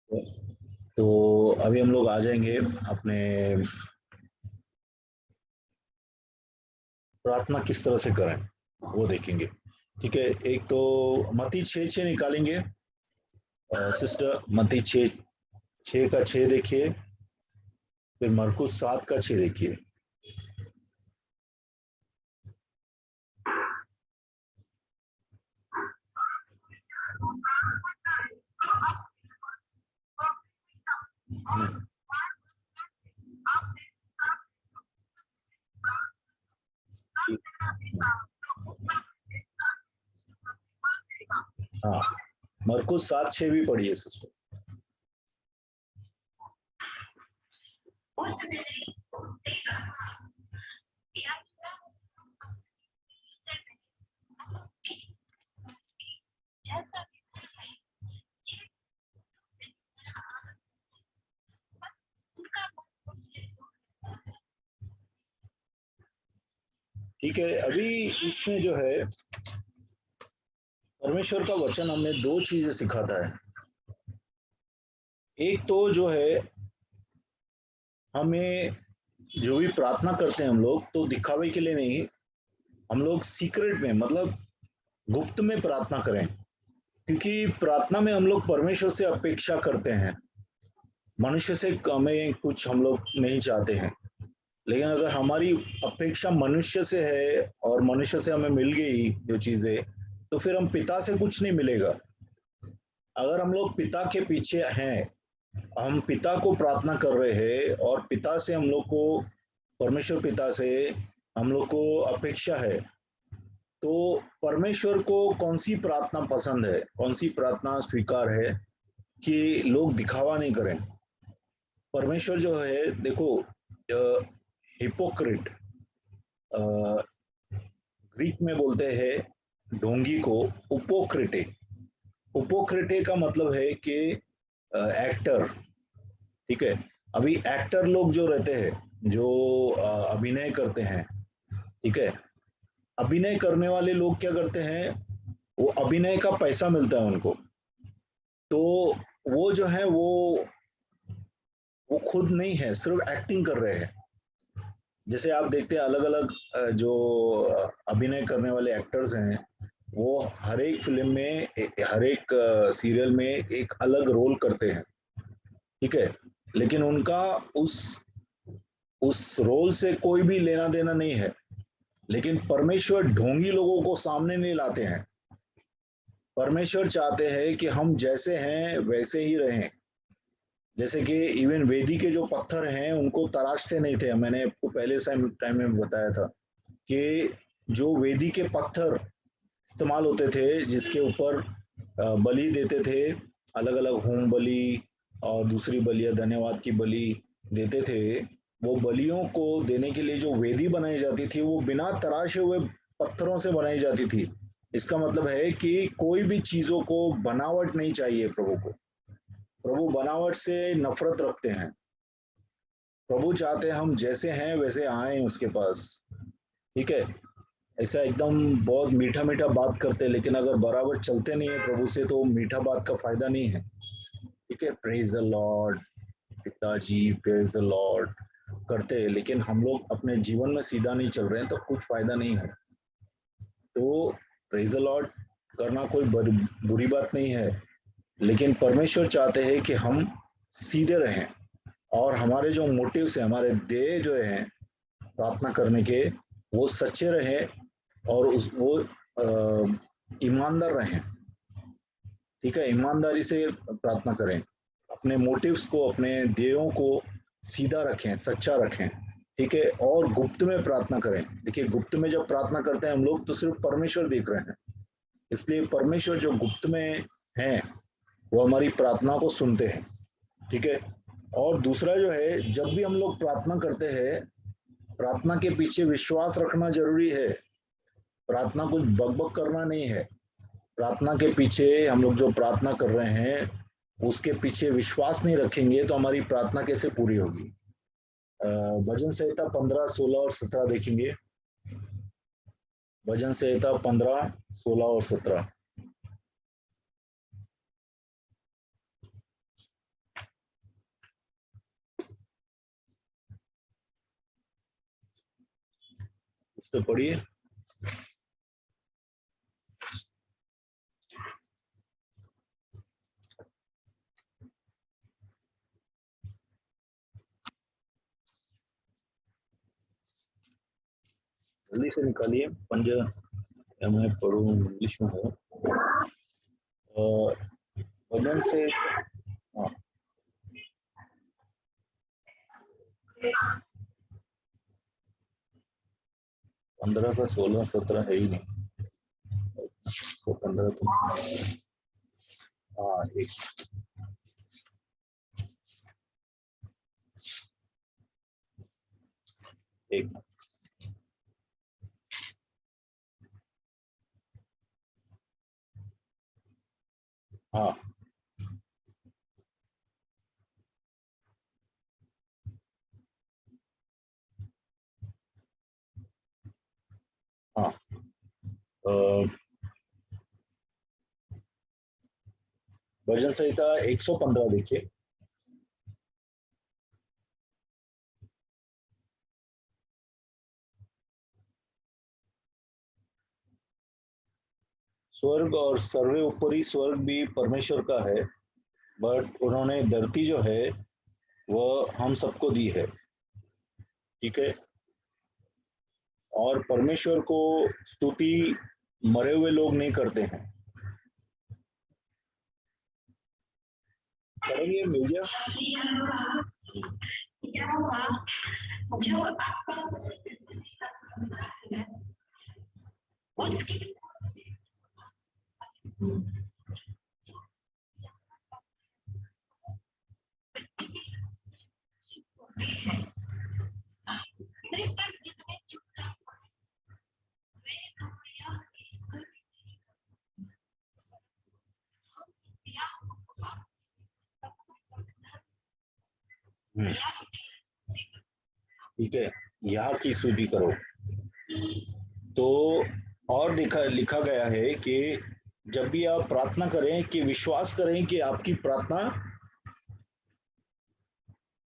तो अभी हम लोग आ जाएंगे अपने प्रार्थना किस तरह से करें वो देखेंगे। ठीक है, एक तो मत्ती 6:6 निकालेंगे। सिस्टर मत्ती 6:6 का 6 देखिए, फिर मरकुस 7 का 6 देखिए। हाँ, मरकुस 7:6 भी पढ़िए सिस्टर। ठीक है, अभी इसमें जो है परमेश्वर का वचन हमें दो चीजें सिखाता है। एक तो जो है हमें जो भी प्रार्थना करते हैं हम लोग, तो दिखावे के लिए नहीं, हम लोग सीक्रेट में मतलब गुप्त में प्रार्थना करें। क्योंकि प्रार्थना में हम लोग परमेश्वर से अपेक्षा करते हैं, मनुष्य से हमें कुछ हम लोग नहीं चाहते हैं। लेकिन अगर हमारी अपेक्षा मनुष्य से है और मनुष्य से हमें मिल गई जो चीजें, तो फिर हम पिता से कुछ नहीं मिलेगा। अगर हम लोग पिता के पीछे हैं, हम पिता को प्रार्थना कर रहे हैं और पिता से हम लोग को, परमेश्वर पिता से हम लोग को अपेक्षा है, तो परमेश्वर को कौन सी प्रार्थना पसंद है, कौन सी प्रार्थना स्वीकार है कि लोग दिखावा नहीं करें। परमेश्वर जो है देखो, हिपोक्रिट, ग्रीक में बोलते हैं ढोंगी को उपोक्रिटे। उपोक्रिटे का मतलब है कि एक्टर। ठीक है, अभी एक्टर लोग जो रहते हैं, जो अभिनय करते हैं, ठीक है, अभिनय करने वाले लोग क्या करते हैं, वो अभिनय का पैसा मिलता है उनको, तो वो जो है वो खुद नहीं है, सिर्फ एक्टिंग कर रहे हैं। जैसे आप देखते हैं अलग अलग जो अभिनय करने वाले एक्टर्स हैं, वो हर एक फिल्म में हर एक सीरियल में एक अलग रोल करते हैं। ठीक है, लेकिन उनका उस उस रोल से कोई भी लेना देना नहीं है। लेकिन परमेश्वर ढोंगी लोगों को सामने नहीं लाते हैं। परमेश्वर चाहते हैं कि हम जैसे हैं वैसे ही रहें। जैसे कि इवन वेदी के जो पत्थर हैं उनको तराशते नहीं थे, मैंने आपको पहले टाइम में बताया था कि जो वेदी के पत्थर इस्तेमाल होते थे जिसके ऊपर बलि देते थे, अलग अलग होम बलि और दूसरी बलियां, धन्यवाद की बलि देते थे, वो बलियों को देने के लिए जो वेदी बनाई जाती थी वो बिना तराशे हुए पत्थरों से बनाई जाती थी। इसका मतलब है कि कोई भी चीजों को बनावट नहीं चाहिए प्रभु को। प्रभु बनावट से नफरत रखते हैं। प्रभु चाहते हैं हम जैसे हैं वैसे आए उसके पास। ठीक है, ऐसा एकदम बहुत मीठा मीठा बात करते हैं, लेकिन अगर बराबर चलते नहीं है प्रभु से, तो मीठा बात का फायदा नहीं है। ठीक है, प्रेज द लॉर्ड पिताजी, प्रेज द लॉर्ड करते हैं, लेकिन हम लोग अपने जीवन में सीधा नहीं चल रहे हैं, तो कुछ फायदा नहीं है। तो प्रेज द लॉर्ड करना कोई बुरी बात नहीं है, लेकिन परमेश्वर चाहते हैं कि हम सीधे रहें, और हमारे जो मोटिव्स है, हमारे ध्येय जो है प्रार्थना करने के, वो सच्चे रहें, और उस वो ईमानदार रहें। ठीक है, ईमानदारी से प्रार्थना करें, अपने मोटिव्स को, अपने ध्येयों को सीधा रखें, सच्चा रखें। ठीक है, और गुप्त में प्रार्थना करें। देखिए, गुप्त में जब प्रार्थना करते हैं हम लोग, तो सिर्फ परमेश्वर देख रहे हैं, इसलिए परमेश्वर जो गुप्त में है वो हमारी प्रार्थना को सुनते हैं। ठीक है, और दूसरा जो है, जब भी हम लोग प्रार्थना करते हैं, प्रार्थना के पीछे विश्वास रखना जरूरी है। प्रार्थना कुछ बकबक करना नहीं है। प्रार्थना के पीछे हम लोग जो प्रार्थना कर रहे हैं उसके पीछे विश्वास नहीं रखेंगे तो हमारी प्रार्थना कैसे पूरी होगी। भजन संहिता 15, 16 और 17 देखेंगे। भजन संहिता 15, 16 और 17। तो पढ़िए। जल्दी से निकालिए पंज, या मैं पढ़ूँ, इंग्लिश में है। वजन से, हाँ 15 का 16 17 है ही नहीं, तो 15 तो, हाँ एक, एक, हाँ हाँ। भजन संहिता 115 देखिए। स्वर्ग और सर्वे ऊपरी स्वर्ग भी परमेश्वर का है, बट उन्होंने धरती जो है वह हम सबको दी है, ठीक है। और परमेश्वर को स्तुति मरे हुए लोग नहीं करते हैं। करेंगे मिर्जा? ठीक है, यहाँ की स्तुति करो। तो और लिखा गया है कि जब भी आप प्रार्थना करें कि विश्वास करें कि आपकी प्रार्थना,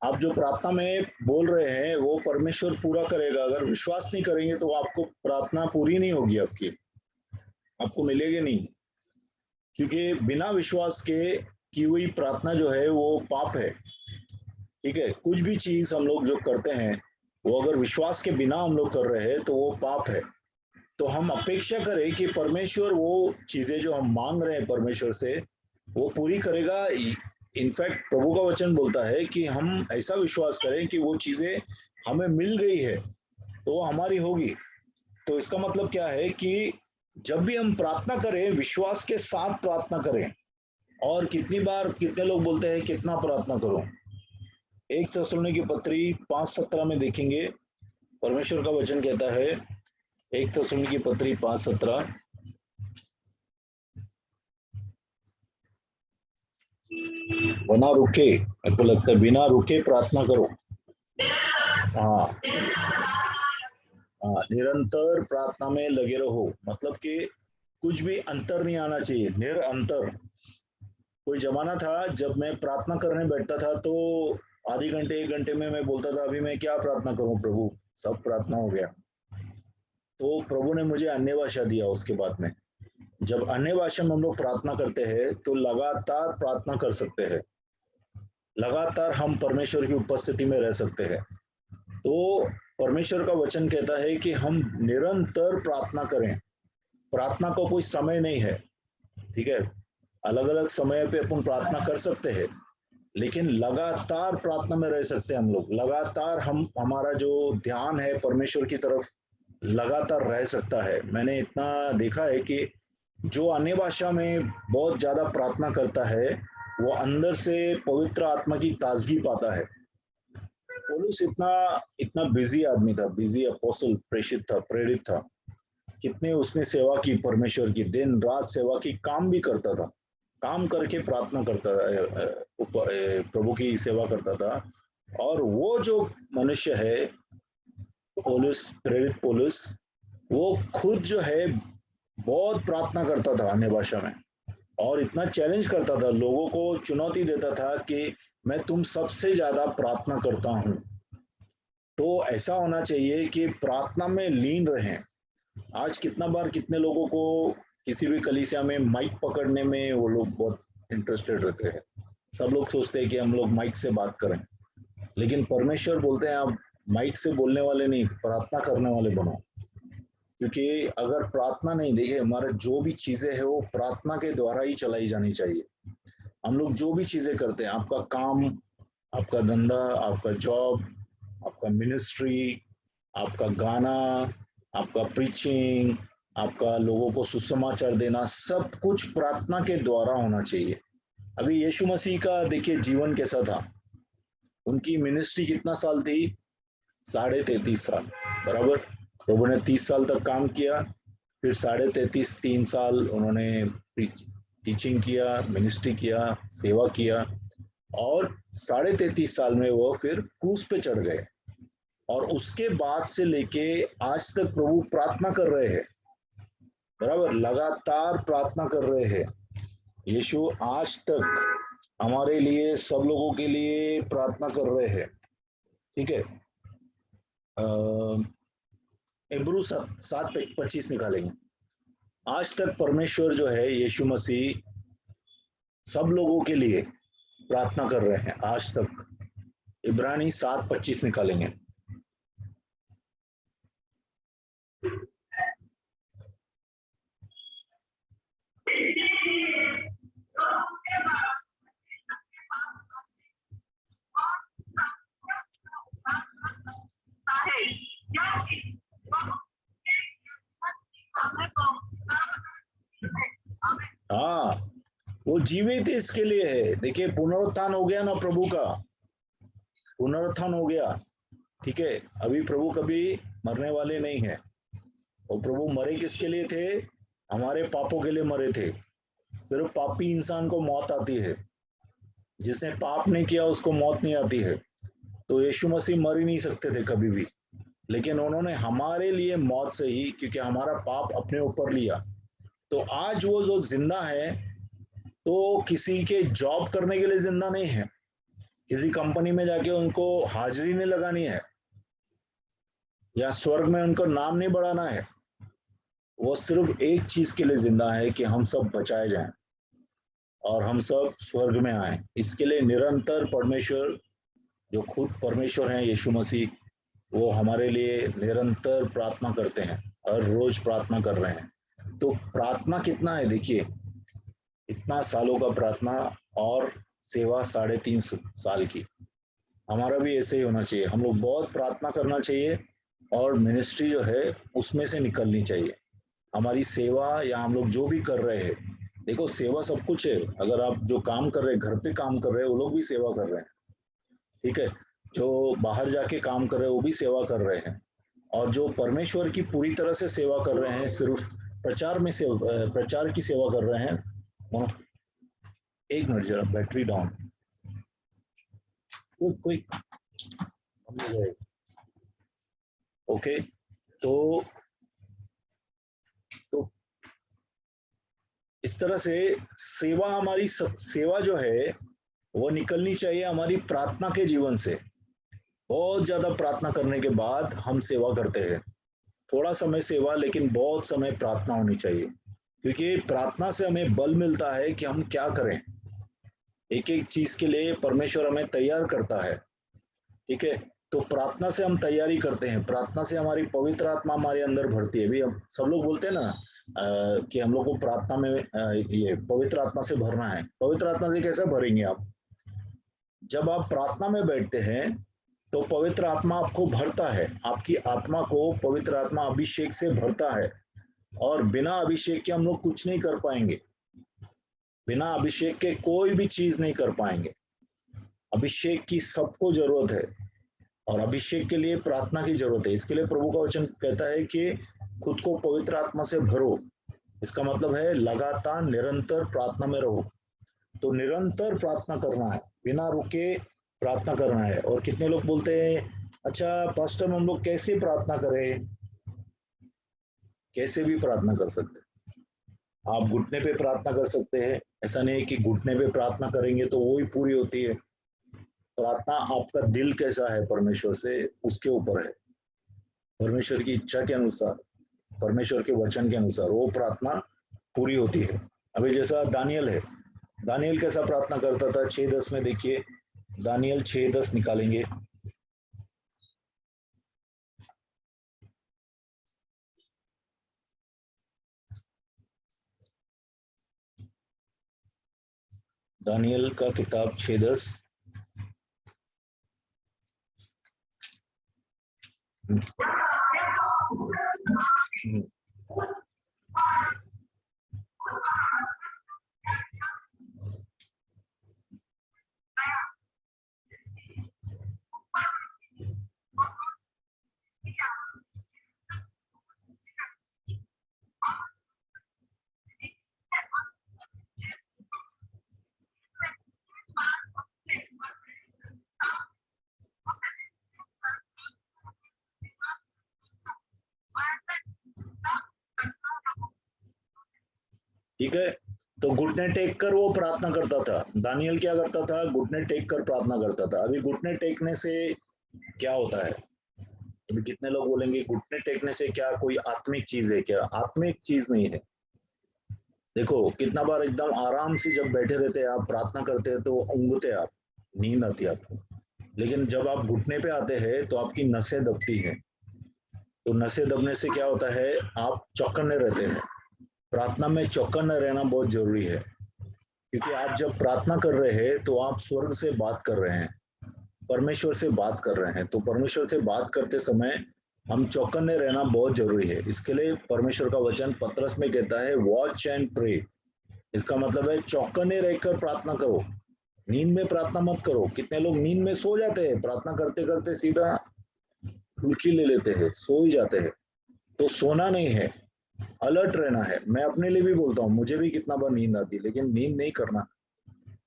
आप जो प्रार्थना में बोल रहे हैं वो परमेश्वर पूरा करेगा। अगर विश्वास नहीं करेंगे तो आपको प्रार्थना पूरी नहीं होगी, आपको मिलेगी नहीं, क्योंकि बिना विश्वास के की हुई प्रार्थना जो है वो पाप है, ठीक है। कुछ भी चीज हम लोग जो करते हैं वो अगर विश्वास के बिना हम लोग कर रहे हैं तो वो पाप है। तो हम अपेक्षा करें कि परमेश्वर वो चीजें जो हम मांग रहे हैं परमेश्वर से वो पूरी करेगा। इनफैक्ट प्रभु का वचन बोलता है कि हम ऐसा विश्वास करें कि वो चीजें हमें मिल गई है तो वो हमारी होगी। तो इसका मतलब क्या है कि जब भी हम प्रार्थना करें विश्वास के साथ प्रार्थना करें। और कितनी बार कितने लोग बोलते हैं कितना प्रार्थना करो। एक थिस्सलुनीके की पत्री 5:17 में देखेंगे, परमेश्वर का वचन कहता है, एक थिस्सलुनीके की पत्री 5:17, बिना रुके, मेरे को लगता है बिना रुके प्रार्थना करो। हाँ हाँ, निरंतर प्रार्थना में लगे रहो, मतलब कि कुछ भी अंतर नहीं आना चाहिए, निरंतर। कोई जमाना था जब मैं प्रार्थना करने बैठता था तो आधे घंटे 1 घंटे में मैं बोलता था अभी मैं क्या प्रार्थना करूं प्रभु, सब प्रार्थना हो गया। तो प्रभु ने मुझे अन्य भाषा दिया उसके बाद में। जब अन्य भाषा में हम लोग प्रार्थना करते हैं तो लगातार प्रार्थना कर सकते हैं, लगातार हम परमेश्वर की उपस्थिति में रह सकते हैं। तो परमेश्वर का वचन कहता है कि हम निरंतर प्रार्थना करें। प्रार्थना को कोई समय नहीं है, ठीक है। अलग अलग समय पे अपन प्रार्थना कर सकते हैं, लेकिन लगातार प्रार्थना में रह सकते हैं हम लोग। लगातार हमारा जो ध्यान है परमेश्वर की तरफ लगातार रह सकता है। मैंने इतना देखा है कि जो अन्य भाषा में बहुत ज्यादा प्रार्थना करता है वो अंदर से पवित्र आत्मा की ताजगी पाता है। पौलुस इतना इतना बिजी आदमी था, बिजी अपोस्टल, प्रेषित था, प्रेरित था। कितने उसने सेवा की परमेश्वर की, दिन रात सेवा की, काम भी करता था, काम करके प्रार्थना करता था, प्रभु की सेवा करता था। और वो जो मनुष्य है पौलुस, प्रेरित पौलुस, वो खुद जो है बहुत प्रार्थना करता था अन्य भाषा में, और इतना चैलेंज करता था, लोगों को चुनौती देता था कि मैं तुम सबसे ज्यादा प्रार्थना करता हूँ। तो ऐसा होना चाहिए कि प्रार्थना में लीन रहें। आज कितना बार कितने लोगों को किसी भी कलीसिया में माइक पकड़ने में वो लोग बहुत इंटरेस्टेड रहते हैं। सब लोग सोचते हैं कि हम लोग माइक से बात करें, लेकिन परमेश्वर बोलते हैं आप माइक से बोलने वाले नहीं, प्रार्थना करने वाले बनो। क्योंकि अगर प्रार्थना नहीं, देखिए हमारे जो भी चीजें हैं वो प्रार्थना के द्वारा ही चलाई जानी चाहिए। हम लोग जो भी चीजें करते हैं, आपका काम, आपका धंधा, आपका जॉब, आपका मिनिस्ट्री, आपका गाना, आपका प्रीचिंग, आपका लोगों को सुसमाचार देना, सब कुछ प्रार्थना के द्वारा होना चाहिए। अभी यीशु मसीह का देखिए जीवन कैसा था। उनकी मिनिस्ट्री कितना साल थी? 33.5 साल, बराबर। प्रभु ने 30 साल तक काम किया, फिर 33.5 3 साल उन्होंने टीचिंग किया, मिनिस्ट्री किया, सेवा किया, और 33.5 साल में वो फिर क्रूस पे चढ़ गए। और उसके बाद से लेके आज तक प्रभु प्रार्थना कर रहे हैं, बराबर, लगातार प्रार्थना कर रहे हैं। यीशु आज तक हमारे लिए, सब लोगों के लिए प्रार्थना कर रहे हैं। ठीक है। इब्रू 7:25 निकालेंगे। आज तक परमेश्वर जो है, यीशु मसीह सब लोगों के लिए प्रार्थना कर रहे हैं आज तक। इब्रानी 7:25 निकालेंगे। हाँ, वो जीवित इसके लिए है। देखिए पुनरुत्थान हो गया ना प्रभु का, पुनरुत्थान हो गया। ठीक है, अभी प्रभु कभी मरने वाले नहीं है। और प्रभु मरे किसके लिए थे? हमारे पापों के लिए मरे थे। सिर्फ पापी इंसान को मौत आती है, जिसने पाप नहीं किया उसको मौत नहीं आती है। तो यीशु मसीह मर ही नहीं सकते थे कभी भी, लेकिन उन्होंने हमारे लिए मौत से ही, क्योंकि हमारा पाप अपने ऊपर लिया। तो आज वो जो जिंदा है, तो किसी के जॉब करने के लिए जिंदा नहीं है, किसी कंपनी में जाके उनको हाजिरी नहीं लगानी है, या स्वर्ग में उनको नाम नहीं बढ़ाना है। वो सिर्फ एक चीज के लिए जिंदा है कि हम सब बचाए जाएं और हम सब स्वर्ग में आए। इसके लिए निरंतर परमेश्वर, जो खुद परमेश्वर हैं यीशु मसीह, वो हमारे लिए निरंतर प्रार्थना करते हैं, हर रोज प्रार्थना कर रहे हैं। तो प्रार्थना कितना है देखिए, इतना सालों का प्रार्थना और सेवा 3.5 साल की। हमारा भी ऐसे ही होना चाहिए, हम लोग बहुत प्रार्थना करना चाहिए, और मिनिस्ट्री जो है उसमें से निकलनी चाहिए। हमारी सेवा या हम लोग जो भी कर रहे हैं, देखो सेवा सब कुछ है। अगर आप जो काम कर रहे हैं, घर पे काम कर रहे हैं, वो लोग भी सेवा कर रहे हैं। ठीक है, जो बाहर जाके काम कर रहे हैं वो भी सेवा कर रहे हैं। और जो परमेश्वर की पूरी तरह से सेवा कर रहे हैं, सिर्फ प्रचार में से प्रचार की सेवा कर रहे हैं। एक मिनट जरा, बैटरी डाउन। कोई ओके। तो तो इस तरह से सेवा, हमारी सेवा जो है वो निकलनी चाहिए हमारी प्रार्थना के जीवन से। बहुत ज्यादा प्रार्थना करने के बाद हम सेवा करते हैं। थोड़ा समय सेवा, लेकिन बहुत समय प्रार्थना होनी चाहिए, क्योंकि प्रार्थना से हमें बल मिलता है कि हम क्या करें। एक एक चीज के लिए परमेश्वर हमें तैयार करता है। ठीक है, तो प्रार्थना से हम तैयारी करते हैं, प्रार्थना से हमारी पवित्र आत्मा हमारे अंदर भरती है। भी हम सब लोग बोलते हैं ना कि हम लोग को प्रार्थना में ये पवित्र आत्मा से भरना है। पवित्र आत्मा से कैसे भरेंगे आप? जब आप प्रार्थना में बैठते हैं तो पवित्र आत्मा आपको भरता है, आपकी आत्मा को पवित्र आत्मा अभिषेक से भरता है। और बिना अभिषेक के हम लोग कुछ नहीं कर पाएंगे, बिना अभिषेक के कोई भी चीज नहीं कर पाएंगे। अभिषेक की सबको जरूरत है, और अभिषेक के लिए प्रार्थना की जरूरत है। इसके लिए प्रभु का वचन कहता है कि खुद को पवित्र आत्मा से भरो। इसका मतलब है लगातार निरंतर प्रार्थना में रहो। तो निरंतर प्रार्थना करना है, बिना रुके प्रार्थना करना है। और कितने लोग बोलते हैं, अच्छा पास्टर हम लोग कैसे प्रार्थना करें? कैसे भी प्रार्थना कर सकते हैं। आप घुटने पे प्रार्थना कर सकते हैं। ऐसा नहीं है कि घुटने पे प्रार्थना करेंगे तो वो ही पूरी होती है। प्रार्थना आपका दिल कैसा है परमेश्वर से उसके ऊपर है। परमेश्वर की इच्छा के अनुसार, परमेश्वर के वचन के अनुसार वो प्रार्थना पूरी होती है। अभी जैसा दानियल है, दानियल कैसा प्रार्थना करता था 6:10 में, देखिए दानियल 6:10 निकालेंगे। दानियल का किताब 6:10। ठीक है, तो घुटने टेक कर वो प्रार्थना करता था। दानियल क्या करता था? घुटने टेक कर प्रार्थना करता था। अभी घुटने टेकने से क्या होता है? अभी कितने लोग बोलेंगे घुटने टेकने से क्या कोई आत्मिक चीज है? क्या आत्मिक चीज नहीं है। देखो कितना बार एकदम आराम से जब बैठे रहते हैं आप, प्रार्थना करते हैं तो ऊँघते आप, नींद आती है आपको। लेकिन जब आप घुटने पे आते हैं तो आपकी नसें दबती हैं। तो नसें दबने से क्या होता है? आप चौकन्ने रहते हैं। प्रार्थना में चौकन्ना रहना बहुत जरूरी है, क्योंकि आप जब प्रार्थना कर रहे हैं तो आप स्वर्ग से बात कर रहे हैं, परमेश्वर से बात कर रहे हैं। तो परमेश्वर से बात करते समय हम चौकन्ने रहना बहुत जरूरी है। इसके लिए परमेश्वर का वचन पतरस में कहता है वॉच एंड प्रे। इसका मतलब है चौकन्ने रहकर प्रार्थना करो, नींद में प्रार्थना मत करो। कितने लोग नींद में सो जाते हैं, प्रार्थना करते करते सीधा डुबकी ले लेते हैं, सो ही जाते हैं। तो सोना नहीं है, अलर्ट रहना है। मैं अपने लिए भी बोलता हूँ, मुझे भी कितना बार नींद आती है, लेकिन नींद नहीं करना।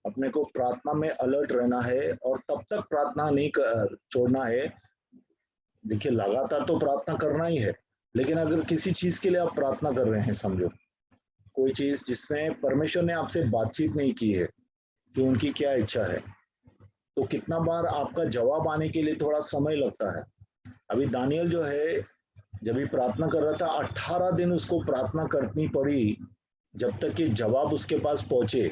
अपने को प्रार्थना में अलर्ट रहना है और तब तक प्रार्थना नहीं छोड़ना है। देखिए लगातार तो प्रार्थना करना ही है, लेकिन अगर किसी चीज के लिए आप प्रार्थना कर रहे हैं, समझो कोई चीज जिसमें परमेश्वर ने आपसे बातचीत नहीं की है कि उनकी क्या इच्छा है, तो कितना बार आपका जवाब आने के लिए थोड़ा समय लगता है। अभी दानियल जो है, जब भी प्रार्थना कर रहा था 18 दिन उसको प्रार्थना करनी पड़ी जब तक कि जवाब उसके पास पहुंचे।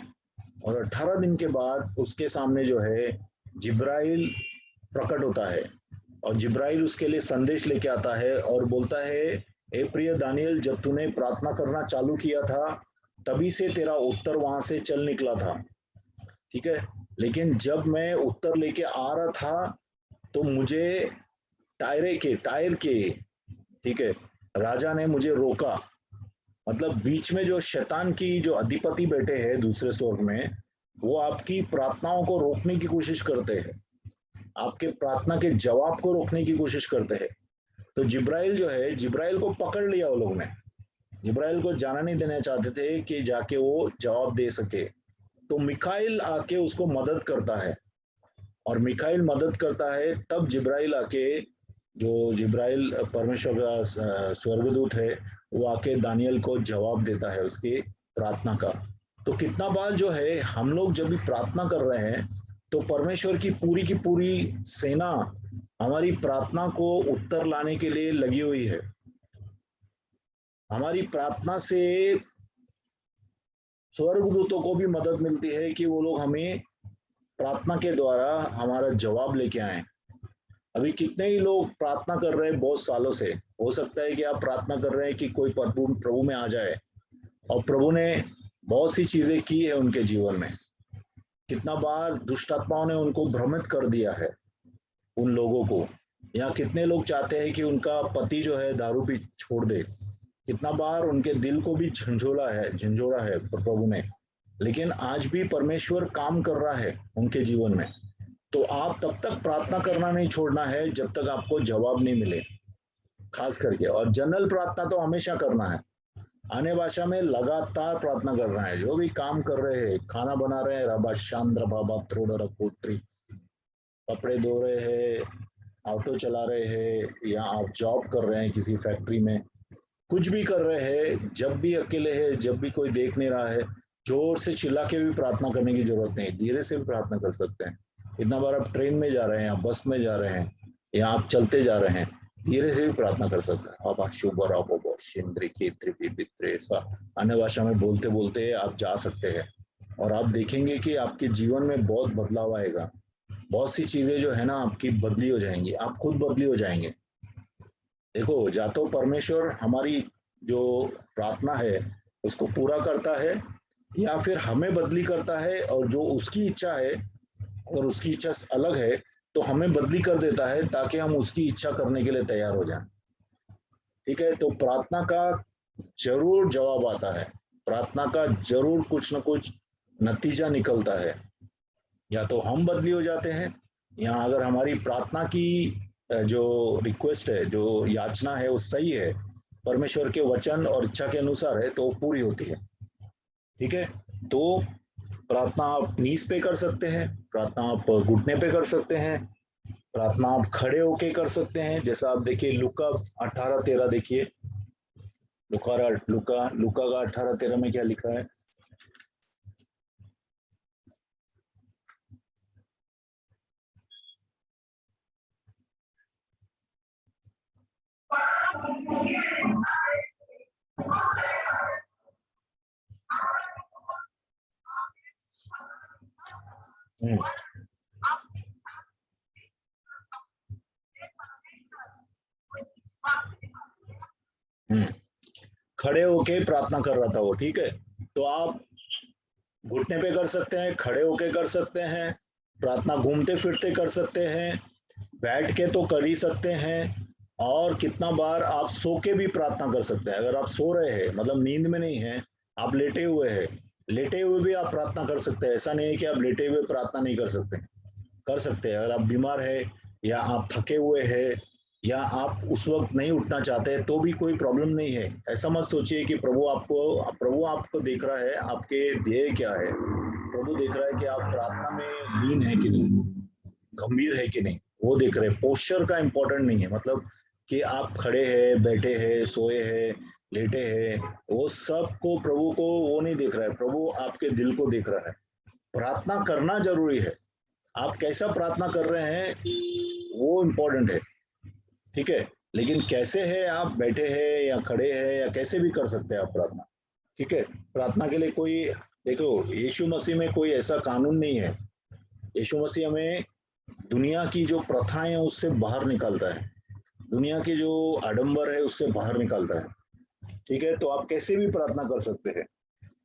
और 18 दिन के बाद उसके सामने जो है जिब्राइल प्रकट होता है, और जिब्राइल उसके लिए संदेश लेके आता है और बोलता है, ए प्रिय दानियल, जब तूने प्रार्थना करना चालू किया था तभी से तेरा उत्तर वहां से चल निकला था। ठीक है, लेकिन जब मैं उत्तर लेके आ रहा था तो मुझे टायर के, ठीक है, राजा ने मुझे रोका। मतलब बीच में जो शैतान की जो अधिपति बैठे हैं दूसरे स्वर्ग में, वो आपकी प्रार्थनाओं को रोकने की कोशिश करते हैं, आपके प्रार्थना के जवाब को रोकने की कोशिश करते हैं। तो जिब्राइल जो है, जिब्राइल को पकड़ लिया वो लोग ने। जिब्राइल को जाना नहीं देना चाहते थे कि जाके वो जवाब दे सके। तो मिखाइल आके उसको मदद करता है, और मिखाइल मदद करता है तब जिब्राइल आके, जो जिब्राइल परमेश्वर का स्वर्गदूत है, वो आके दानियल को जवाब देता है उसकी प्रार्थना का। तो कितना बार जो है हम लोग जब भी प्रार्थना कर रहे हैं तो परमेश्वर की पूरी सेना हमारी प्रार्थना को उत्तर लाने के लिए लगी हुई है। हमारी प्रार्थना से स्वर्गदूतों को भी मदद मिलती है कि वो लोग हमें प्रार्थना के द्वारा हमारा जवाब लेके आए। अभी कितने ही लोग प्रार्थना कर रहे हैं बहुत सालों से। हो सकता है कि आप प्रार्थना कर रहे हैं कि कोई प्रभु में आ जाए, और प्रभु ने बहुत सी चीजें की है उनके जीवन में। कितना बार दुष्ट आत्माओं ने उनको भ्रमित कर दिया है उन लोगों को, या कितने लोग चाहते हैं कि उनका पति जो है दारू पी छोड़ दे। कितना बार उनके दिल को भी झंझोड़ा है प्रभु ने। लेकिन आज भी परमेश्वर काम कर रहा है उनके जीवन में। तो आप तब तक प्रार्थना करना नहीं छोड़ना है जब तक आपको जवाब नहीं मिले, खास करके। और जनरल प्रार्थना तो हमेशा करना है, आने भाषा में लगातार प्रार्थना करना है। जो भी काम कर रहे हैं, खाना बना रहे हैं, रबा शांद्र बाबा त्रोडर कोत्री, कपड़े धो रहे हैं, ऑटो चला रहे हैं, या आप जॉब कर रहे हैं किसी फैक्ट्री में, कुछ भी कर रहे हैं, जब भी अकेले है, जब भी कोई देख नहीं रहा है, जोर से चिल्ला के भी प्रार्थना करने की जरूरत नहीं, धीरे से भी प्रार्थना कर सकते हैं। कितना बार आप ट्रेन में जा रहे हैं, आप बस में जा रहे हैं, या आप चलते जा रहे हैं, धीरे से भी प्रार्थना कर सकते हैं। अब शुभ अन्य भाषा में बोलते बोलते आप जा सकते हैं, और आप देखेंगे कि आपके जीवन में बहुत बदलाव आएगा। बहुत सी चीजें जो है ना आपकी बदली हो जाएंगी, आप खुद बदली हो जाएंगे। देखो, या तो परमेश्वर हमारी जो प्रार्थना है उसको पूरा करता है, या फिर हमें बदली करता है, और जो उसकी इच्छा है, और उसकी इच्छा अलग है, तो हमें बदली कर देता है ताकि हम उसकी इच्छा करने के लिए तैयार हो जाएं। ठीक है, तो प्रार्थना का जरूर जवाब आता है, प्रार्थना का जरूर कुछ ना कुछ नतीजा निकलता है। या तो हम बदली हो जाते हैं, या अगर हमारी प्रार्थना की जो रिक्वेस्ट है, जो याचना है, वो सही है, परमेश्वर के वचन और इच्छा के अनुसार है, तो वो पूरी होती है। ठीक है, तो प्रार्थना आप नीज पे कर सकते हैं, प्रार्थना आप घुटने पे कर सकते हैं, प्रार्थना आप खड़े होके कर सकते हैं। जैसा आप देखिए लुका 18:13 देखिए, लुका लुका लुका का 18:13 में क्या लिखा है। हम्म, हम्म, खड़े होके प्रार्थना कर रहा था वो। ठीक है, तो आप घुटने पे कर सकते हैं, खड़े होके कर सकते हैं, प्रार्थना घूमते फिरते कर सकते हैं, बैठ के तो कर ही सकते हैं, और कितना बार आप सो के भी प्रार्थना कर सकते हैं। अगर आप सो रहे हैं, मतलब नींद में नहीं है, आप लेटे हुए हैं, लेटे हुए भी आप प्रार्थना कर सकते हैं। ऐसा नहीं है कि आप लेटे हुए प्रार्थना नहीं कर सकते, कर सकते हैं। अगर आप बीमार है, या आप थके हुए हैं, या आप उस वक्त नहीं उठना चाहते तो भी कोई प्रॉब्लम नहीं है। ऐसा मत सोचिए कि प्रभु आपको देख रहा है, आपके ध्येय क्या है। प्रभु देख रहा है कि आप प्रार्थना में लीन है कि नहीं, गंभीर है कि नहीं, वो देख रहे हैं। पोस्चर का इम्पोर्टेंट नहीं है, मतलब कि आप खड़े हैं, बैठे हैं, सोए हैं, लेटे हैं, वो सब को प्रभु को वो नहीं देख रहा है, प्रभु आपके दिल को देख रहा है। प्रार्थना करना जरूरी है, आप कैसा प्रार्थना कर रहे हैं वो इम्पोर्टेंट है। ठीक है, लेकिन कैसे है, आप बैठे हैं या खड़े हैं या कैसे भी कर सकते हैं आप प्रार्थना। ठीक है, प्रार्थना के लिए कोई, देखो, यीशु मसीह में कोई ऐसा कानून नहीं है। यीशु मसीह हमें दुनिया की जो प्रथाएं हैं उससे बाहर निकालता है, दुनिया के जो आडंबर है उससे बाहर निकालता है। ठीक है, तो आप कैसे भी प्रार्थना कर सकते हैं,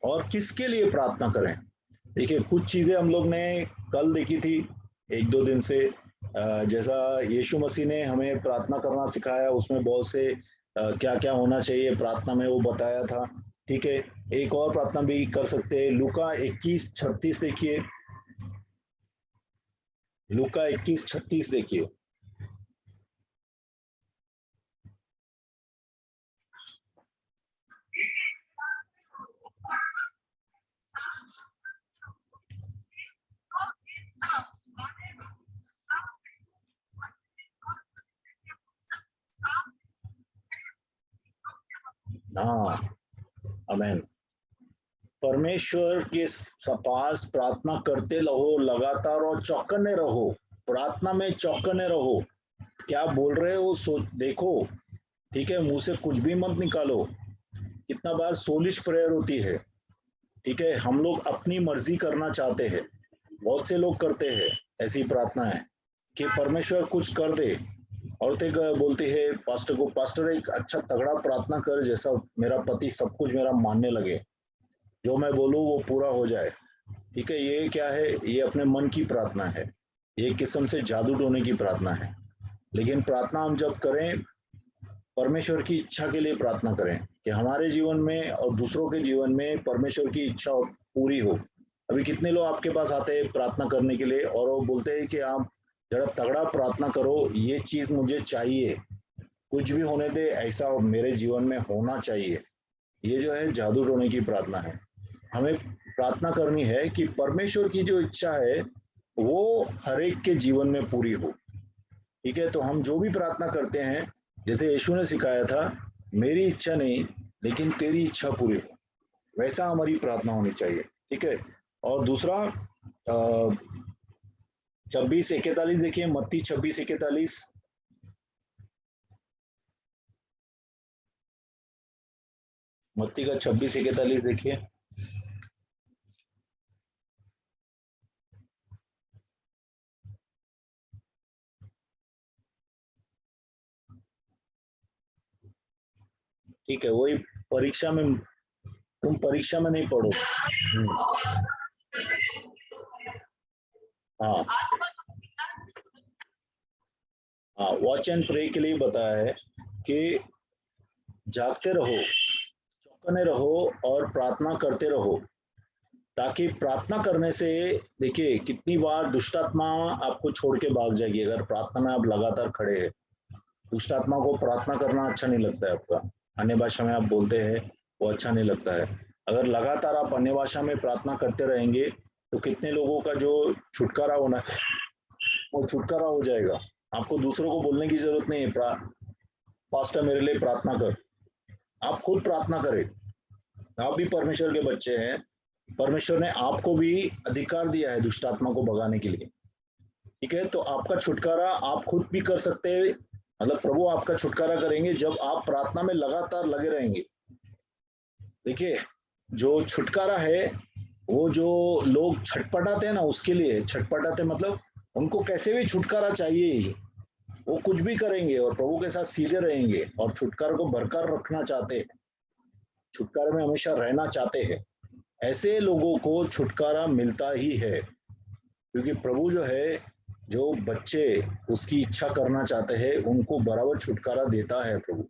और किसके लिए प्रार्थना करें। देखिए, कुछ चीजें हम लोग ने कल देखी थी, एक दो दिन से, जैसा यीशु मसीह ने हमें प्रार्थना करना सिखाया, उसमें बहुत से क्या क्या होना चाहिए प्रार्थना में वो बताया था। ठीक है, एक और प्रार्थना भी कर सकते हैं, लूका 21:36 देखिए, लूका 21:36 देखिए। हाँ, अमेन। परमेश्वर के पास प्रार्थना करते रहो लगातार, और चौकन्ने रहो, प्रार्थना में चौकन्ने रहो। क्या बोल रहे हो सो देखो। ठीक है, मुंह से कुछ भी मत निकालो। कितना बार सोलिश प्रेयर होती है। ठीक है, हम लोग अपनी मर्जी करना चाहते हैं, बहुत से लोग करते हैं ऐसी प्रार्थना है कि परमेश्वर कुछ कर दे। औरतें बोलती है पास्टर को, पास्टर एक अच्छा तगड़ा प्रार्थना कर जैसा मेरा पति सब कुछ मेरा मानने लगे, जो मैं बोलूँ वो पूरा हो जाए। ठीक है, ये क्या है, ये अपने मन की प्रार्थना है, ये किस्म से जादू टोने की प्रार्थना है। लेकिन प्रार्थना हम जब करें, परमेश्वर की इच्छा के लिए प्रार्थना करें कि हमारे जीवन में और दूसरों के जीवन में परमेश्वर की इच्छा पूरी हो। अभी कितने लोग आपके पास आते हैं प्रार्थना करने के लिए, और वो बोलते हैं कि आप जरा तगड़ा प्रार्थना करो, ये चीज मुझे चाहिए, कुछ भी होने दे, ऐसा मेरे जीवन में होना चाहिए। ये जो है जादू टोने की प्रार्थना है। हमें प्रार्थना करनी है कि परमेश्वर की जो इच्छा है वो हर एक के जीवन में पूरी हो। ठीक है, तो हम जो भी प्रार्थना करते हैं, जैसे यीशु ने सिखाया था, मेरी इच्छा नहीं लेकिन तेरी इच्छा पूरी हो, वैसा हमारी प्रार्थना होनी चाहिए। ठीक है, और दूसरा, 26:41 देखिए, मत्ती 26:41। मत्ती का 26:41 देखिए। ठीक है, वही परीक्षा में, तुम परीक्षा में नहीं पढ़ो। हाँ हाँ, वॉच एंड प्रे के लिए बताया है कि जागते रहो, चौकने रहो और प्रार्थना करते रहो, ताकि प्रार्थना करने से, देखिए कितनी बार दुष्टात्मा आपको छोड़ के भाग जाएगी अगर प्रार्थना में आप लगातार खड़े हैं। दुष्टात्मा को प्रार्थना करना अच्छा नहीं लगता है आपका, अन्य भाषा में आप बोलते हैं, वो अच्छा नहीं लगता है। अगर लगातार आप अन्य भाषा में प्रार्थना करते रहेंगे तो कितने लोगों का जो छुटकारा होना है वो छुटकारा हो जाएगा। आपको दूसरों को बोलने की जरूरत नहीं है, पास्टर मेरे लिए प्रार्थना कर, आप खुद प्रार्थना करें। आप भी परमेश्वर के बच्चे हैं, परमेश्वर ने आपको भी अधिकार दिया है दुष्टात्मा को भगाने के लिए। ठीक है, तो आपका छुटकारा आप खुद भी कर सकते हैं, मतलब प्रभु आपका छुटकारा करेंगे जब आप प्रार्थना में लगातार लगे रहेंगे। देखिए, जो छुटकारा है वो जो लोग छटपटाते हैं ना, उसके लिए छटपटाते, मतलब उनको कैसे भी छुटकारा चाहिए ही, वो कुछ भी करेंगे और प्रभु के साथ सीधे रहेंगे और छुटकारा को बरकरार रखना चाहते हैं, छुटकारे में हमेशा रहना चाहते हैं। ऐसे लोगों को छुटकारा मिलता ही है, क्योंकि प्रभु जो है, जो बच्चे उसकी इच्छा करना चाहते हैं उनको बराबर छुटकारा देता है प्रभु।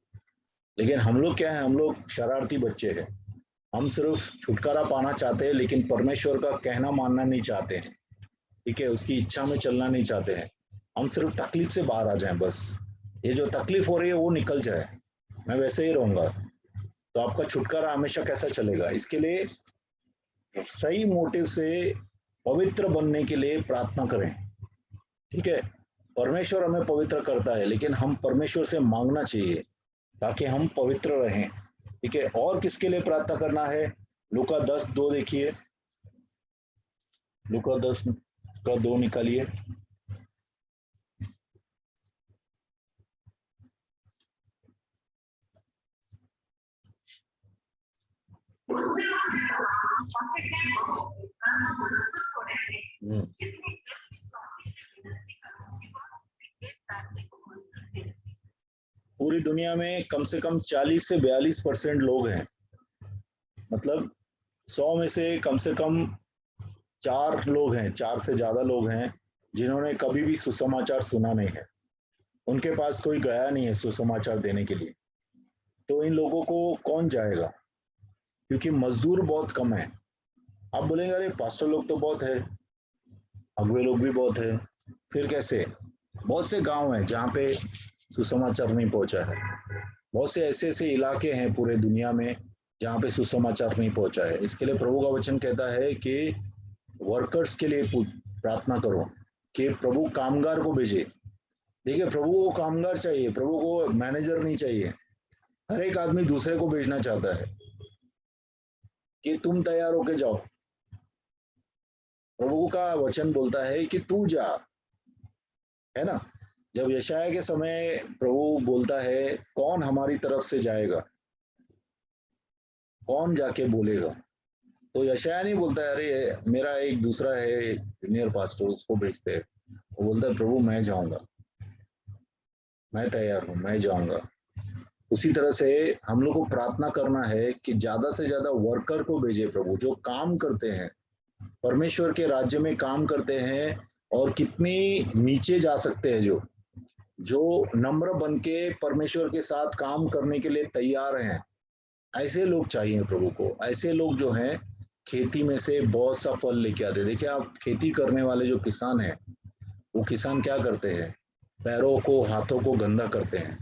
लेकिन हम लोग क्या है, हम लोग शरारती बच्चे हैं, हम सिर्फ छुटकारा पाना चाहते हैं लेकिन परमेश्वर का कहना मानना नहीं चाहते हैं। ठीक है, उसकी इच्छा में चलना नहीं चाहते हैं, हम सिर्फ तकलीफ से बाहर आ जाएं बस, ये जो तकलीफ हो रही है वो निकल जाए, मैं वैसे ही रहूंगा। तो आपका छुटकारा हमेशा कैसा चलेगा? इसके लिए सही मोटिव से पवित्र बनने के लिए प्रार्थना करें। ठीक है, परमेश्वर हमें पवित्र करता है लेकिन हम परमेश्वर से मांगना चाहिए ताकि हम पवित्र रहें। ठीक है, और किसके लिए प्रार्थना करना है? लूका 10:2 देखिए, लूका 10:2 निकालिए। पूरी दुनिया में कम से कम 40 से 42% लोग हैं, मतलब 100 में से कम 4 लोग हैं, 4 से ज्यादा लोग हैं जिन्होंने कभी भी सुसमाचार सुना नहीं है, उनके पास कोई गया नहीं है सुसमाचार देने के लिए। तो इन लोगों को कौन जाएगा? क्योंकि मजदूर बहुत कम है। आप बोलेंगे अरे पास्टर लोग तो बहुत है, अगुए लोग भी बहुत है, फिर कैसे? बहुत से गांव हैं जहाँ पे सुसमाचार नहीं पहुंचा है, बहुत से ऐसे ऐसे इलाके हैं पूरे दुनिया में जहाँ पे सुसमाचार नहीं पहुंचा है। इसके लिए प्रभु का वचन कहता है कि वर्कर्स के लिए प्रार्थना करो कि प्रभु कामगार को भेजे। देखिए, प्रभु को कामगार चाहिए, प्रभु को मैनेजर नहीं चाहिए। हर एक आदमी दूसरे को भेजना चाहता है कि तुम तैयार होके जाओ। प्रभु का वचन बोलता है कि तू जा, है ना? जब यशाया के समय प्रभु बोलता है कौन हमारी तरफ से जाएगा, कौन जाके बोलेगा, तो यशाया नहीं बोलता है अरे मेरा एक दूसरा है जूनियर पास्टर उसको भेजते हैं, वो बोलता है प्रभु मैं जाऊंगा, मैं तैयार हूँ, मैं जाऊंगा। उसी तरह से हम लोग को प्रार्थना करना है कि ज्यादा से ज्यादा वर्कर को भेजे प्रभु, जो काम करते हैं, परमेश्वर के राज्य में काम करते हैं और कितनी नीचे जा सकते हैं, जो जो नम्र बन के परमेश्वर के साथ काम करने के लिए तैयार हैं। ऐसे लोग चाहिए प्रभु को, ऐसे लोग जो हैं खेती में से बहुत सा फल लेके आते। देखिए, आप खेती करने वाले जो किसान हैं, वो किसान क्या करते हैं? पैरों को हाथों को गंदा करते हैं,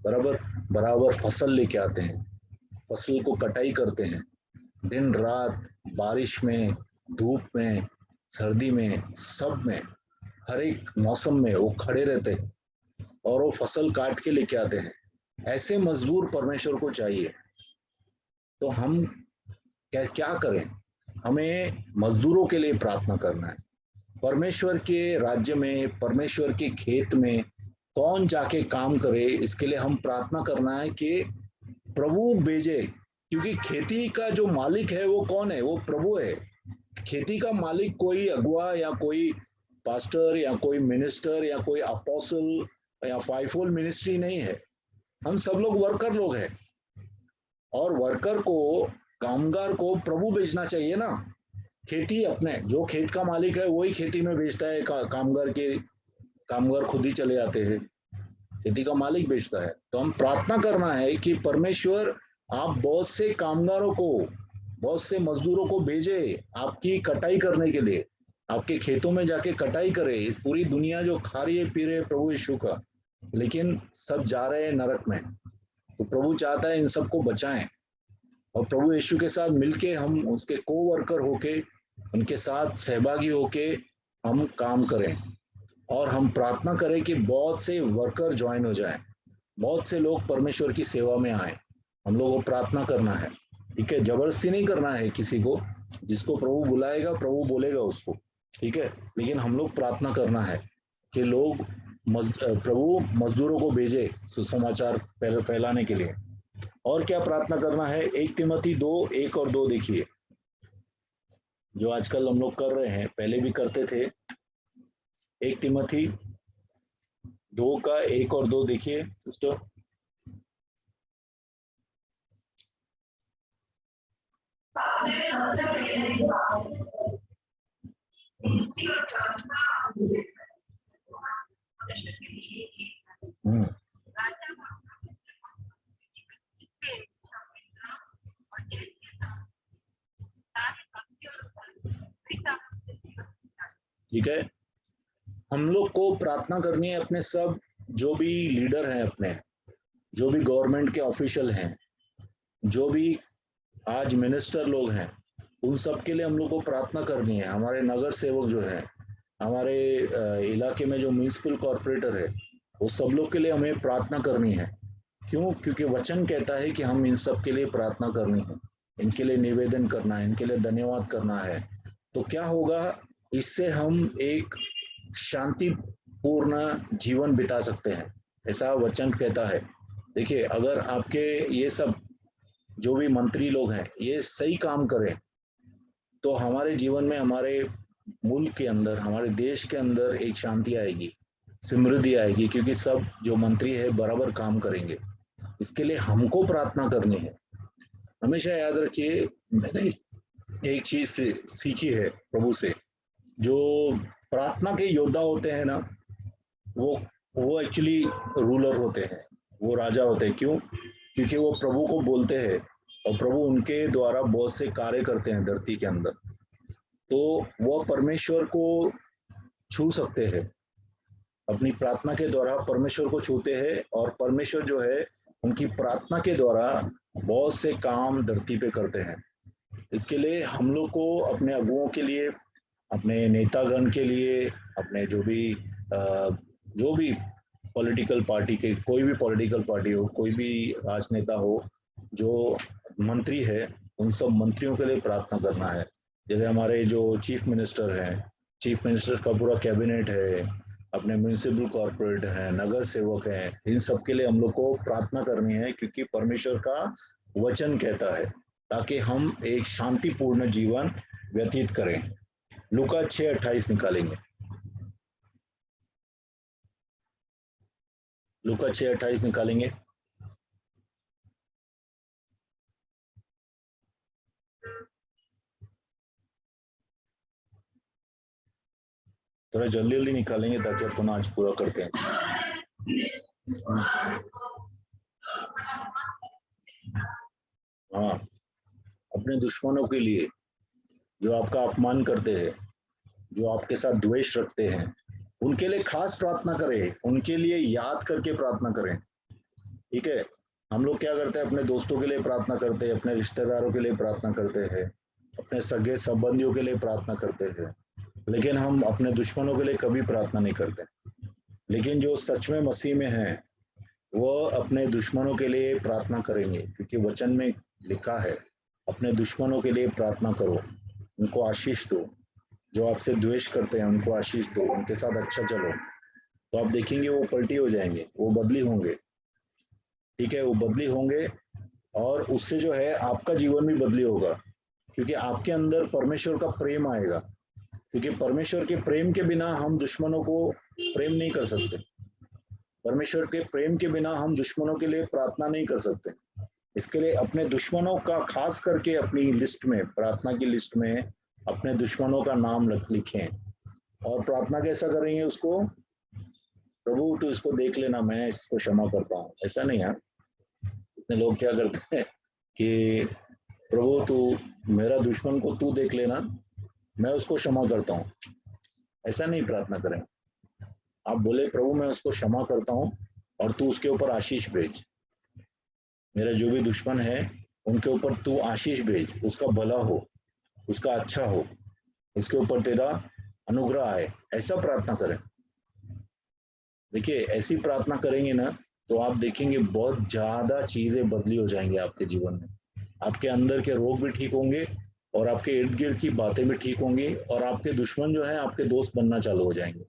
बराबर बराबर फसल लेके आते हैं, फसल को कटाई करते हैं, दिन रात बारिश में, धूप में, सर्दी में, सब में, हर एक मौसम में वो खड़े रहते हैं और वो फसल काट के लेके आते हैं। ऐसे मजदूर परमेश्वर को चाहिए। तो हम क्या क्या करें? हमें मजदूरों के लिए प्रार्थना करना है, परमेश्वर के राज्य में, परमेश्वर के खेत में कौन जाके काम करे, इसके लिए हम प्रार्थना करना है कि प्रभु भेजे। क्योंकि खेती का जो मालिक है वो कौन है? वो प्रभु है। खेती का मालिक कोई अगुआ या कोई पास्टर या कोई मिनिस्टर या कोई अपोस्टल या फाइवफोल्ड मिनिस्ट्री नहीं है। हम सब लोग वर्कर लोग हैं, और वर्कर को, कामगार को प्रभु भेजना चाहिए ना। खेती अपने, जो खेत का मालिक है वही खेती में बेचता है, कामगार के, कामगार खुद ही चले जाते हैं, खेती का मालिक बेचता है। तो हम प्रार्थना करना है कि परमेश्वर आप बहुत से कामगारों को, बहुत से मजदूरों को भेजे आपकी कटाई करने के लिए, आपके खेतों में जाके कटाई करे। इस पूरी दुनिया जो खा रही है पी रहे है प्रभु यीशु का, लेकिन सब जा रहे हैं नरक में। तो प्रभु चाहता है इन सबको बचाएं, और प्रभु यीशु के साथ मिलके हम उसके को वर्कर होके, उनके साथ सहभागी होके हम काम करें। और हम प्रार्थना करें कि बहुत से वर्कर ज्वाइन हो जाएं, बहुत से लोग परमेश्वर की सेवा में आए। हम लोगों को प्रार्थना करना है, ठीक है? जबरदस्ती नहीं करना है किसी को। जिसको प्रभु बुलाएगा प्रभु बोलेगा उसको, ठीक है? लेकिन हम लोग प्रार्थना करना है कि लोग प्रभु मजदूरों को भेजे सुसमाचार फैलाने के लिए। और क्या प्रार्थना करना है? 1 तिमोथी 2:1 और 2 देखिए, जो आजकल हम लोग कर रहे हैं, पहले भी करते थे। 1 तिमोथी 2 का 1 और 2 देखिए सिस्टर। हम्म, ठीक है। हम लोग को प्रार्थना करनी है अपने सब जो भी लीडर हैं, अपने जो भी गवर्नमेंट के ऑफिशियल हैं, जो भी आज मिनिस्टर लोग हैं, उन सब के लिए हम लोग को प्रार्थना करनी है। हमारे नगर सेवक जो है, हमारे इलाके में जो म्यूनिसिपल कॉरपोरेटर है, वो सब लोग के लिए हमें प्रार्थना करनी है। क्यों? क्योंकि वचन कहता है कि हम इन सब के लिए प्रार्थना करनी है, इनके लिए निवेदन करना है, इनके लिए धन्यवाद करना है। तो क्या होगा? इससे हम एक शांतिपूर्ण जीवन बिता सकते हैं, ऐसा वचन कहता है। देखिए, अगर आपके ये सब जो भी मंत्री लोग हैं ये सही काम करें, तो हमारे जीवन में, हमारे मुल्क के अंदर, हमारे देश के अंदर एक शांति आएगी, समृद्धि आएगी, क्योंकि सब जो मंत्री है बराबर काम करेंगे। इसके लिए हमको प्रार्थना करनी है। हमेशा याद रखिए, मैंने एक चीज सीखी है प्रभु से। जो प्रार्थना के योद्धा होते हैं ना, वो वो एक्चुअली रूलर होते हैं, वो राजा होते हैं। क्यों? क्योंकि वो प्रभु को बोलते हैं, और प्रभु उनके द्वारा बहुत से कार्य करते हैं धरती के अंदर। तो वो परमेश्वर को छू सकते हैं, अपनी प्रार्थना के द्वारा परमेश्वर को छूते हैं, और परमेश्वर जो है उनकी प्रार्थना के द्वारा बहुत से काम धरती पे करते हैं। इसके लिए हम लोग को अपने अगुओं के लिए, अपने नेतागण के लिए, अपने जो भी पॉलिटिकल पार्टी के, कोई भी पॉलिटिकल पार्टी हो, कोई भी राजनेता हो, जो मंत्री है, उन सब मंत्रियों के लिए प्रार्थना करना है। जैसे हमारे जो चीफ मिनिस्टर हैं, चीफ मिनिस्टर का पूरा कैबिनेट है, अपने म्यूनिसिपल कॉर्पोरेट हैं, नगर सेवक हैं, इन सब के लिए हम लोग को प्रार्थना करनी है, क्योंकि परमेश्वर का वचन कहता है, ताकि हम एक शांतिपूर्ण जीवन व्यतीत करें। लूका 6:28 निकालेंगे। लूका 6:28 निकालेंगे। थोड़ा जल्दी जल्दी निकालेंगे ताकि अपन आज पूरा करते हैं। हाँ, अपने दुश्मनों के लिए, जो आपका अपमान करते हैं, जो आपके साथ द्वेष रखते हैं, उनके लिए खास प्रार्थना करें, उनके लिए याद करके प्रार्थना करें, ठीक है? हम लोग क्या करते हैं? अपने दोस्तों के लिए प्रार्थना करते हैं, अपने रिश्तेदारों के लिए प्रार्थना करते हैं, अपने सगे संबंधियों के लिए प्रार्थना करते हैं, लेकिन हम अपने दुश्मनों के लिए कभी प्रार्थना नहीं करते। लेकिन जो सच में मसीह में है, वो अपने दुश्मनों के लिए प्रार्थना करेंगे, क्योंकि वचन में लिखा है, अपने दुश्मनों के लिए प्रार्थना करो, उनको आशीष दो, जो आपसे द्वेष करते हैं उनको आशीष दो, उनके साथ अच्छा चलो, तो आप देखेंगे वो पलटी हो जाएंगे, वो बदली होंगे। ठीक है, वो बदली होंगे और उससे जो है आपका जीवन भी बदली होगा, क्योंकि आपके अंदर परमेश्वर का प्रेम आएगा। क्योंकि परमेश्वर के प्रेम के बिना हम दुश्मनों को प्रेम नहीं कर सकते। परमेश्वर के प्रेम के बिना हम दुश्मनों के लिए प्रार्थना नहीं कर सकते। इसके लिए अपने दुश्मनों का खास करके अपनी लिस्ट में, प्रार्थना की लिस्ट में अपने दुश्मनों का नाम लिखें। और प्रार्थना कैसा करेंगे उसको? प्रभु तू इसको देख लेना, मैं इसको क्षमा करता हूँ। ऐसा नहीं है। इतने लोग क्या करते हैं कि प्रभु तू मेरा दुश्मन को तू देख लेना, मैं उसको क्षमा करता हूँ। ऐसा नहीं प्रार्थना करें। आप बोले प्रभु मैं उसको क्षमा करता हूँ और तू उसके ऊपर आशीष भेज। मेरा जो भी दुश्मन है उनके ऊपर तू आशीष भेज, उसका भला हो, उसका अच्छा हो, उसके ऊपर तेरा अनुग्रह आए। ऐसा प्रार्थना करें। देखिए ऐसी प्रार्थना करेंगे ना तो आप देखेंगे बहुत ज्यादा चीजें बदली हो जाएंगी आपके जीवन में। आपके अंदर के रोग भी ठीक होंगे और आपके इर्द गिर्द की बातें भी ठीक होंगी और आपके दुश्मन जो है आपके दोस्त बनना चालू हो जाएंगे।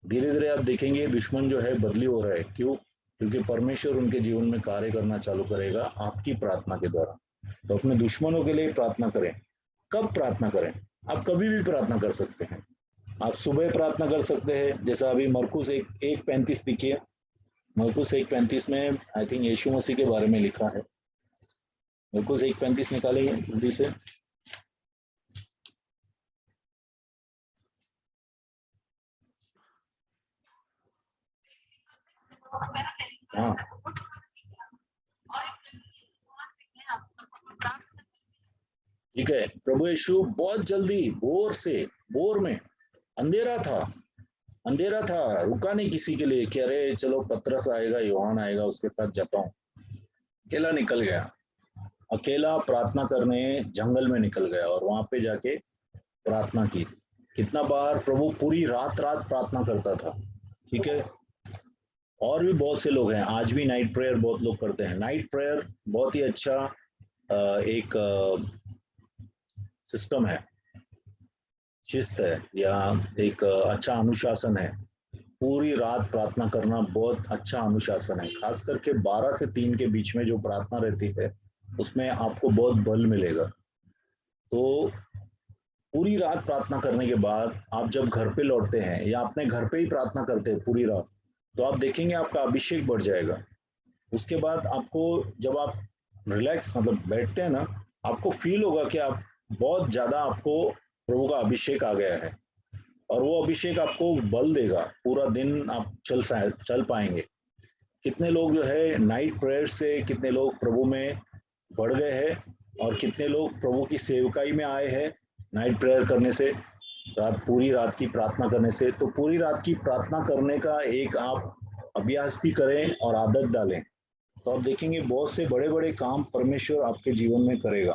धीरे धीरे आप देखेंगे दुश्मन जो है बदली हो रहा है। क्यों? क्योंकि परमेश्वर उनके जीवन में कार्य करना चालू करेगा आपकी प्रार्थना के द्वारा। तो अपने दुश्मनों के लिए प्रार्थना करें। कब प्रार्थना करें? आप कभी भी प्रार्थना कर सकते हैं। आप सुबह प्रार्थना कर सकते हैं, जैसा अभी मरकुस 1:35 देखिए। मरकुस 1:35 में आई थिंक यीशु मसीह के बारे में लिखा है। मरकुस 1:35 निकालेंगे जल्दी से। हाँ ठीक है। प्रभु यीशु बहुत जल्दी बोर में अंधेरा था, रुका नहीं किसी के लिए कि अरे चलो पतरस आएगा, योहान आएगा, उसके साथ जाता हूँ। अकेला निकल गया, अकेला प्रार्थना करने जंगल में निकल गया और वहां पे जाके प्रार्थना की। कितना बार प्रभु पूरी रात रात प्रार्थना करता था। ठीक है। और भी बहुत से लोग हैं, आज भी नाइट प्रेयर बहुत लोग करते हैं। नाइट प्रेयर बहुत ही अच्छा एक सिस्टम है, शिस्त है, या एक अच्छा अनुशासन है। पूरी रात प्रार्थना करना बहुत अच्छा अनुशासन है। खास करके 12 से 3 के बीच में जो प्रार्थना रहती है उसमें आपको बहुत बल मिलेगा। तो पूरी रात प्रार्थना करने के बाद आप जब घर पे लौटते हैं या अपने घर पे ही प्रार्थना करते हैं पूरी रात, तो आप देखेंगे आपका अभिषेक बढ़ जाएगा। उसके बाद आपको जब आप रिलैक्स मतलब बैठते हैं ना, आपको फील होगा कि आप बहुत ज्यादा आपको प्रभु का अभिषेक आ गया है और वो अभिषेक आपको बल देगा। पूरा दिन आप चल पाएंगे। कितने लोग जो है नाइट प्रेयर से, कितने लोग प्रभु में बढ़ गए हैं और कितने लोग प्रभु की सेवकाई में आए हैं नाइट प्रेयर करने से, पूरी रात की प्रार्थना करने से। तो पूरी रात की प्रार्थना करने का एक आप अभ्यास भी करें और आदत डालें, तो आप देखेंगे बहुत से बड़े बड़े काम परमेश्वर आपके जीवन में करेगा।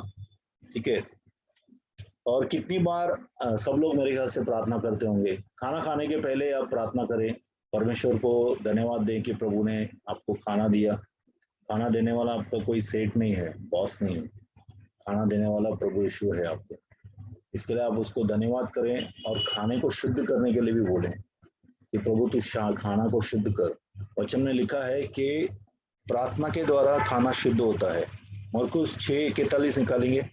ठीक है। और कितनी बार सब लोग मेरे ख्याल से प्रार्थना करते होंगे, खाना खाने के पहले आप प्रार्थना करें, परमेश्वर को धन्यवाद दें कि प्रभु ने आपको खाना दिया। खाना देने वाला आपका कोई सेठ नहीं है, बॉस नहीं है, खाना देने वाला प्रभु यीशु है आपको। इसके लिए आप उसको धन्यवाद करें और खाने को शुद्ध करने के लिए भी बोलें कि प्रभु तू खाना को शुद्ध कर। वचन में लिखा है कि प्रार्थना के द्वारा खाना शुद्ध होता है। मरकुस 6:41 निकालेंगे।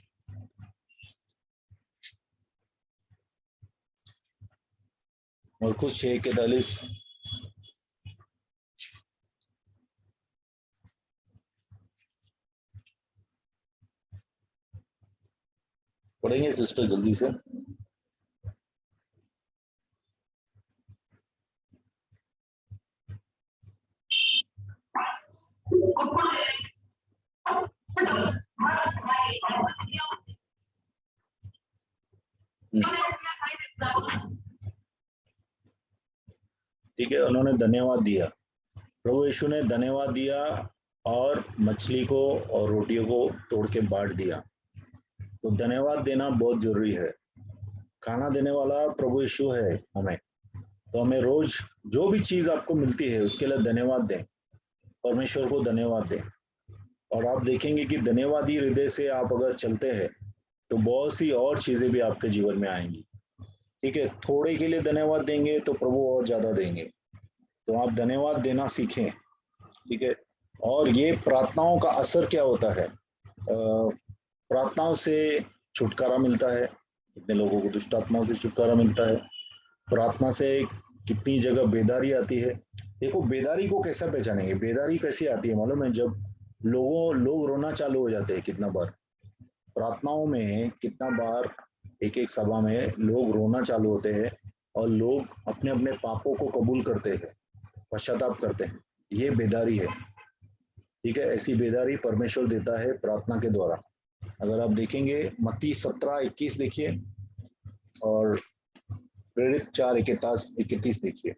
मरकुस 6:41 पढ़ेंगे सिस्टर जल्दी से। ठीक है, उन्होंने धन्यवाद दिया, प्रभु यीशु ने धन्यवाद दिया और मछली को और रोटियों को तोड़ के बांट दिया। तो धन्यवाद देना बहुत जरूरी है। खाना देने वाला प्रभु यीशु है हमें, तो हमें रोज जो भी चीज आपको मिलती है उसके लिए धन्यवाद दें, परमेश्वर को धन्यवाद दें। और आप देखेंगे कि धन्यवादी हृदय से आप अगर चलते हैं तो बहुत सी और चीजें भी आपके जीवन में आएंगी। ठीक है, थोड़े के लिए धन्यवाद देंगे तो प्रभु और ज्यादा देंगे। तो आप धन्यवाद देना सीखें, ठीक है। और ये प्रार्थनाओं का असर क्या होता है, प्रार्थनाओं से छुटकारा मिलता है। कितने लोगों को दुष्ट आत्माओं से छुटकारा मिलता है। प्रार्थना से कितनी जगह बेदारी आती है। देखो बेदारी को कैसा पहचानेंगे, बेदारी कैसी आती है मालूम है, जब लोग रोना चालू हो जाते हैं। कितना बार प्रार्थनाओं में, कितना बार एक एक सभा में लोग रोना चालू होते हैं और लोग अपने अपने पापों को कबूल करते हैं, पश्चाताप करते हैं। ये बेदारी है, ठीक है। ऐसी बेदारी परमेश्वर देता है प्रार्थना के द्वारा। अगर आप देखेंगे मत्ती 17:21 देखिए, और प्रेरित 4:31 देखिए।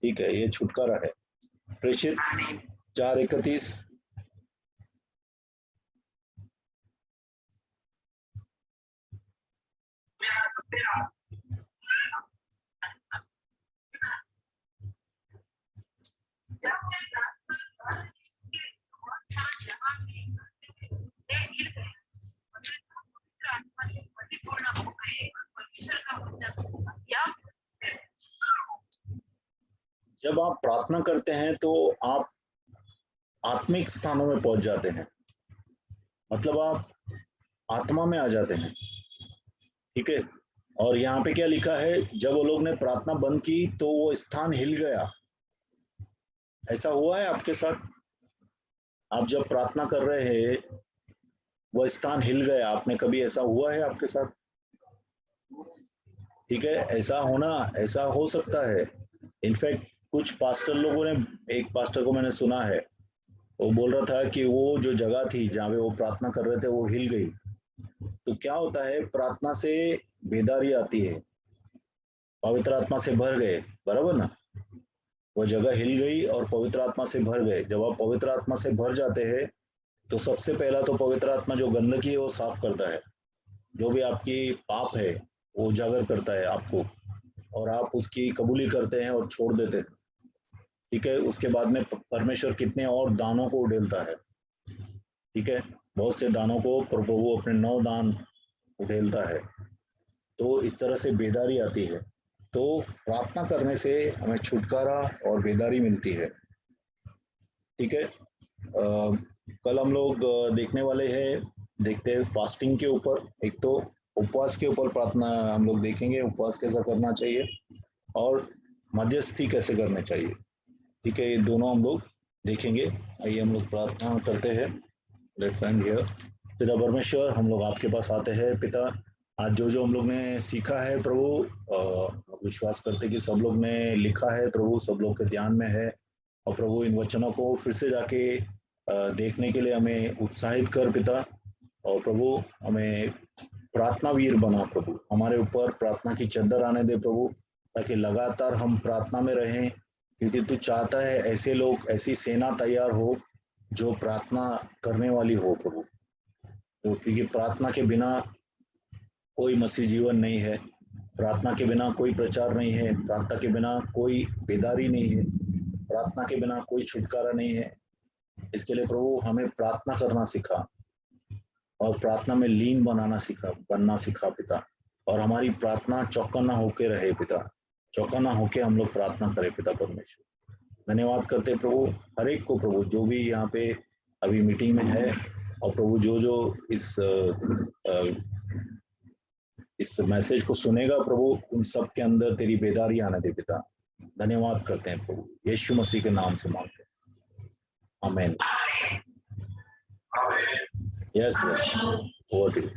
ठीक है, ये छुटकारा है। प्रेषित 4:31। जब आप प्रार्थना करते हैं तो आप आत्मिक स्थानों में पहुंच जाते हैं, मतलब आप आत्मा में आ जाते हैं, ठीक है। और यहाँ पे क्या लिखा है, जब वो लोग ने प्रार्थना बंद की तो वो स्थान हिल गया। ऐसा हुआ है आपके साथ? आप जब प्रार्थना कर रहे हैं वो स्थान हिल गया, आपने कभी ऐसा हुआ है आपके साथ? ठीक है, ऐसा होना, ऐसा हो सकता है। इनफैक्ट कुछ पास्टर लोगों ने, एक पास्टर को मैंने सुना है, वो बोल रहा था कि वो जो जगह थी जहाँ पे वो प्रार्थना कर रहे थे वो हिल गई। तो क्या होता है, प्रार्थना से बेदारी आती है, पवित्र आत्मा से भर गए, बराबर ना। वो जगह हिल गई और पवित्र आत्मा से भर गए। जब आप पवित्र आत्मा से भर जाते हैं तो सबसे पहला तो पवित्र आत्मा जो गंदगी है वो साफ करता है, जो भी आपकी पाप है वो उजागर करता है आपको, और आप उसकी कबूली करते हैं और छोड़ देते हैं, ठीक है। उसके बाद में परमेश्वर कितने और दानों को उड़ेलता है, ठीक है। बहुत से दानों को प्रभु अपने 9 दान उड़ेलता है। तो इस तरह से बेदारी आती है। तो प्रार्थना करने से हमें छुटकारा और बेदारी मिलती है, ठीक है। कल हम लोग देखने वाले हैं, देखते हैं फास्टिंग के ऊपर। एक तो उपवास के ऊपर प्रार्थना हम लोग देखेंगे, उपवास कैसा करना चाहिए और मध्यस्थी कैसे करने चाहिए, ठीक है। ये दोनों हम लोग देखेंगे। आइए हम लोग प्रार्थना करते हैं। Let's end here. पिता परमेश्वर, हम लोग आपके पास आते हैं पिता। आज जो जो हम लोग ने सीखा है प्रभु, विश्वास करते कि सब लोग ने लिखा है प्रभु, सब लोग के ध्यान में है। और प्रभु इन वचनों को फिर से जाके देखने के लिए हमें उत्साहित कर पिता। और प्रभु हमें प्रार्थना वीर बना प्रभु, हमारे ऊपर प्रार्थना की चद्दर आने दे प्रभु, ताकि लगातार हम प्रार्थना में रहें। क्योंकि तू चाहता है ऐसे लोग, ऐसी सेना तैयार हो जो प्रार्थना करने वाली हो प्रभु। तो क्योंकि प्रार्थना के बिना कोई मसीह जीवन नहीं है, प्रार्थना के बिना कोई प्रचार नहीं है, प्रार्थना के बिना कोई बेदारी नहीं है, प्रार्थना के बिना कोई छुटकारा नहीं है। इसके लिए प्रभु हमें प्रार्थना करना सिखा और प्रार्थना में लीन बनना सिखा पिता। और हमारी प्रार्थना चौकन्ना होके रहे पिता, चौकन्ना होके हम लोग प्रार्थना करें पिता परमेश्वर। धन्यवाद करते प्रभु हर एक को प्रभु, जो भी यहाँ पे अभी मीटिंग में है, और प्रभु जो जो इस मैसेज को सुनेगा प्रभु, उन सब के अंदर तेरी बेदारी आने दे पिता। धन्यवाद करते हैं प्रभु, यीशु मसीह के नाम से मांगते हैं, आमीन। Yes, over to you.